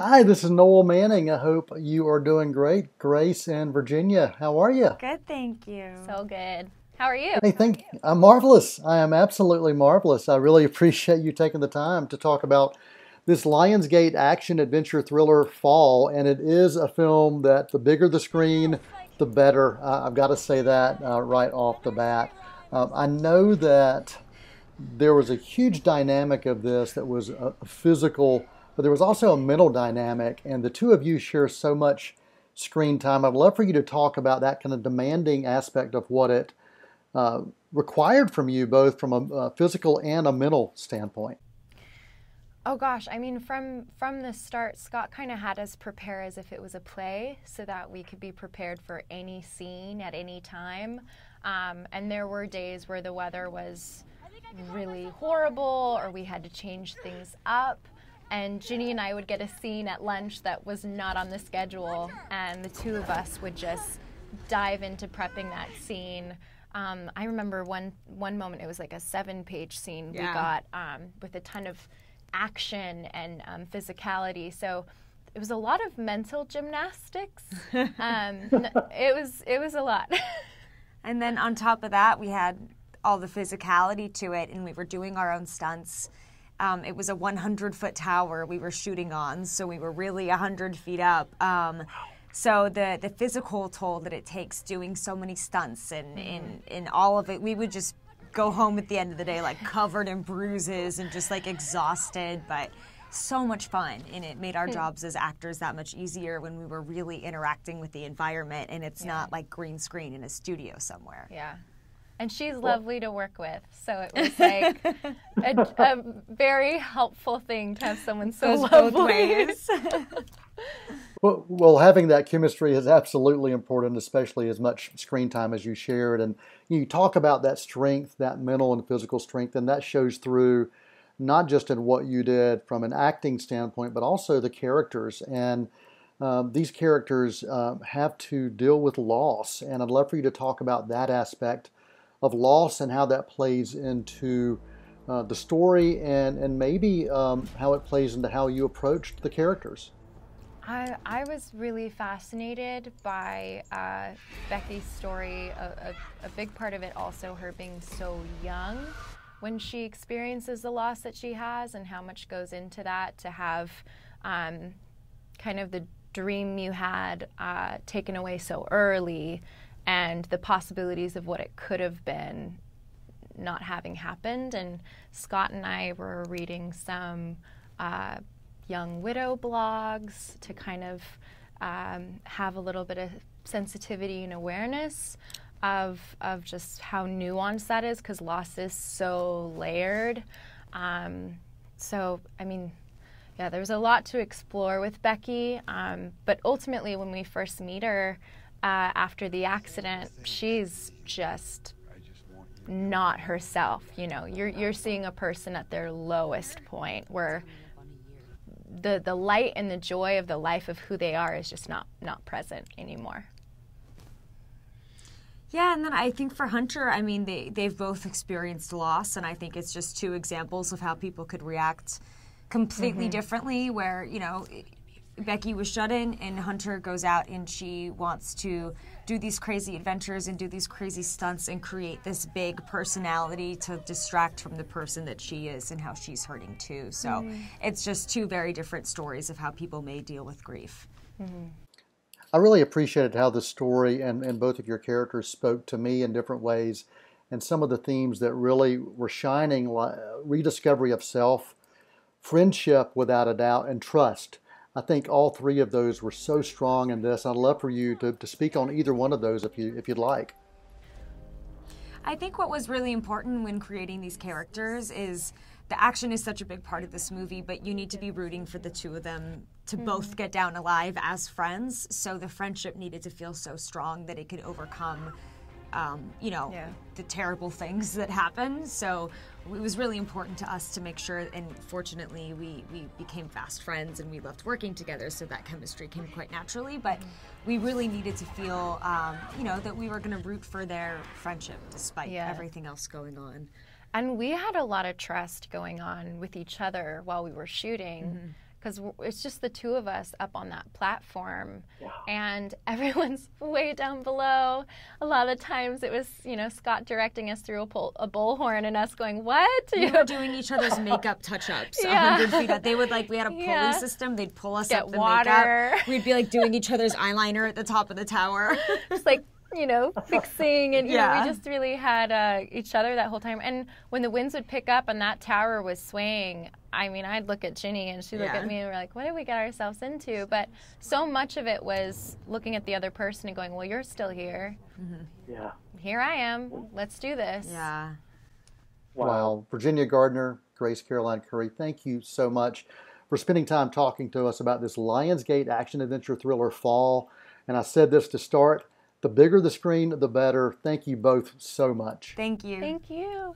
Hi, this is Noel Manning. I hope you are doing great. Grace and Virginia, how are you? Good, thank you. So good. How are you? I'm marvelous. I am absolutely marvelous. I really appreciate you taking the time to talk about this Lionsgate action adventure thriller Fall, and it is a film that the bigger the screen, the better. I've got to say that right off the bat. I know that there was a huge dynamic of this that was a physical, but there was also a mental dynamic, and the two of you share so much screen time. I'd love for you to talk about that kind of demanding aspect of what it required from you, both from a physical and a mental standpoint. Oh gosh, I mean, from the start, Scott kind of had us prepare as if it was a play so that we could be prepared for any scene at any time. And there were days where the weather was really horrible or we had to change things up. And Ginny and I would get a scene at lunch that was not on the schedule, and the two of us would just dive into prepping that scene. I remember one moment, it was like a 7-page scene we got with a ton of action and physicality. So it was a lot of mental gymnastics. It was a lot. And then on top of that, we had all the physicality to it, and we were doing our own stunts. It was a 100-foot tower we were shooting on, so we were really 100 feet up. So the physical toll that it takes doing so many stunts and all of it, we would just go home at the end of the day like covered in bruises and just like exhausted, but so much fun. And it made our jobs as actors that much easier when we were really interacting with the environment and it's not like green screen in a studio somewhere. Yeah. And she's lovely to work with, so it was like a very helpful thing to have someone so lovely. Both ways. Well, having that chemistry is absolutely important, especially as much screen time as you shared. And you talk about that strength, that mental and physical strength, and that shows through not just in what you did from an acting standpoint, but also the characters. And these characters have to deal with loss. And I'd love for you to talk about that aspect of loss and how that plays into the story and maybe how it plays into how you approached the characters. I was really fascinated by Becky's story. A big part of it also her being so young when she experiences the loss that she has and how much goes into that to have kind of the dream you had taken away so early and the possibilities of what it could have been not having happened. And Scott and I were reading some young widow blogs to kind of have a little bit of sensitivity and awareness of just how nuanced that is, because loss is so layered. So, I mean, yeah, there's a lot to explore with Becky, but ultimately when we first meet her after the accident, she's just not herself. You know, you're seeing a person at their lowest point where the light and the joy of the life of who they are is just not present anymore. Yeah, and then I think for Hunter, I mean, they've both experienced loss, and I think it's just two examples of how people could react completely differently, where, you know, Becky was shut in and Hunter goes out and she wants to do these crazy adventures and do these crazy stunts and create this big personality to distract from the person that she is and how she's hurting too. So it's just two very different stories of how people may deal with grief. I really appreciated how the story and both of your characters spoke to me in different ways, and some of the themes that really were shining, like rediscovery of self, friendship without a doubt, and trust. I think all three of those were so strong in this. I'd love for you to speak on either one of those if you'd like. I think what was really important when creating these characters is the action is such a big part of this movie, but you need to be rooting for the two of them to both get down alive as friends. So the friendship needed to feel so strong that it could overcome the terrible things that happen. So it was really important to us to make sure, and fortunately we became fast friends and we loved working together, so that chemistry came quite naturally, but we really needed to feel that we were going to root for their friendship despite everything else going on. And we had a lot of trust going on with each other while we were shooting, because it's just the two of us up on that platform, and everyone's way down below. A lot of times it was, you know, Scott directing us through a bullhorn and us going, what? We were doing each other's makeup touch-ups 100 feet up. They would, like, we had a pulley system. They'd pull us Get up the water. makeup. We'd be, like, doing each other's eyeliner at the top of the tower. Just, like, you know, fixing, and you know, we just really had each other that whole time. And when the winds would pick up and that tower was swaying, I mean, I'd look at Ginny and she'd look at me and we're like, what did we get ourselves into? But so much of it was looking at the other person and going, well, you're still here. Yeah. Here I am. Let's do this. Yeah. Wow. Virginia Gardner, Grace Caroline Currey, thank you so much for spending time talking to us about this Lionsgate action-adventure thriller Fall. And I said this to start, the bigger the screen, the better. Thank you both so much. Thank you. Thank you.